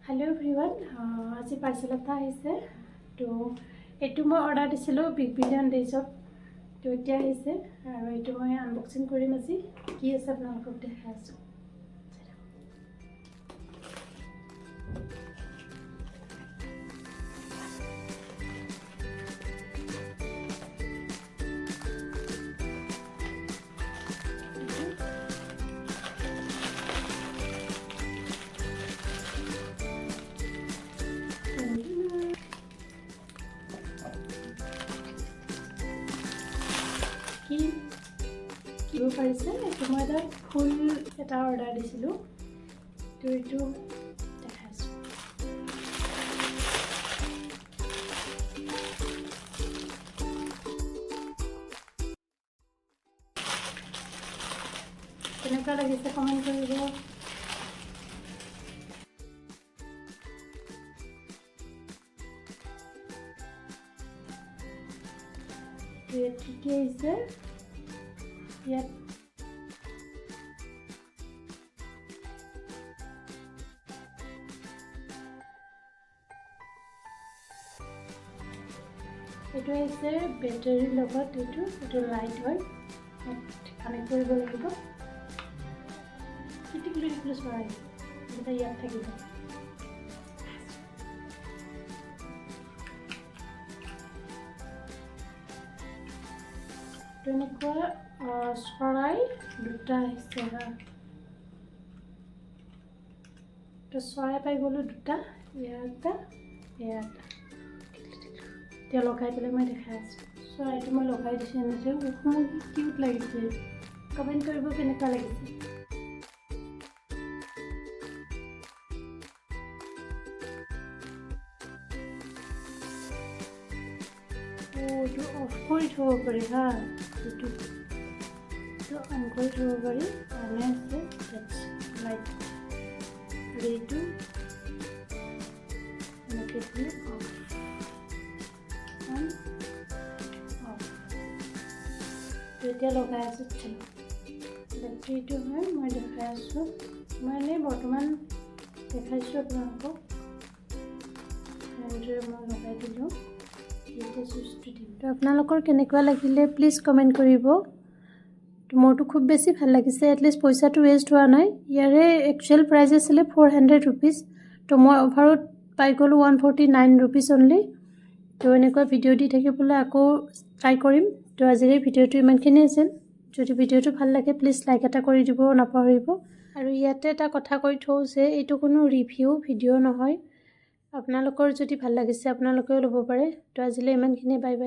hello everyone आज parcel এটা আহিছে তো এটো মই অৰ্ডাৰ দিছিলো বিগ বিলিয়ন ডেজত তো এতিয়া আহিছে আৰু এটো মই আনবক্সিং কৰিম আজি কি আছে আপোনালোকক দেখাই আছো কি পাৰিছে এটো মই এটা ফুল এটা অৰ্ডাৰ দিছিলো তো এটো দেখাইছো কেনেকুৱা লাগিছে কমেন্ট কৰিব কি আছে ইয়াত এটো আছে বেটাৰীৰ লগত এটো লাইট হয় কানেক্ট কৰিব লাগিব কিটিকলি প্লাস হয় এটা ইয়াত থাকিব তেনেকুৱা চৰাই দুটা আহিছে তো চৰাই পাই গলো দুটা ইয়াটা এতিয়া লগাই পেলাই মই দেখাই আছো চৰাইটো মই লগাই দিছো এনেকৈ বহুত কিউট লাগিছে কমেন্ট কৰিব কেনেকুৱা লাগিছে to off কৰি থব পাৰি হা এটো তো অন কৰি থব পাৰি আৰু আছে that's light ready এনেকৈ off on off এতিয়া লগাই আছো বেটাৰীটো হয় মই দেখাই আছো মানে বৰ্তমান দেখাইছো আপোনালোকক এনেদৰে মই লগাই দিলো তো আপোনালোকৰ কেনেকুৱা লাগিলে প্লিজ কমেন্ট কৰিব মোৰটো খুব বেছি ভাল লাগিছে এটলিষ্ট পইচাটো ওয়েষ্ট হোৱা নাই ইয়াৰে একচুয়াল প্ৰাইস আছিল 400 रुपीस তো মই অফাৰত পাই গলো 149 रुपीस অনলি তো এনেকুৱা ভিডিও দি থাকিবলৈ আকৌ ট্ৰাই কৰিম তো আজিৰ ভিডিওটো ইমানখিনি আছিল যদি ভিডিওটো ভাল লাগে প্লিজ লাইক এটা কৰি দিব নাপাহৰিব আৰু ইয়াতে এটা কথা কৈ থওঁ যে এইটো কোনো ৰিভিউ ভিডিও নহয় আপোনালোকৰ যদি ভাল লাগিছে আপোনালোকেও ল'ব পাৰে তো আজিলৈ ইমানখিনি বাই বাই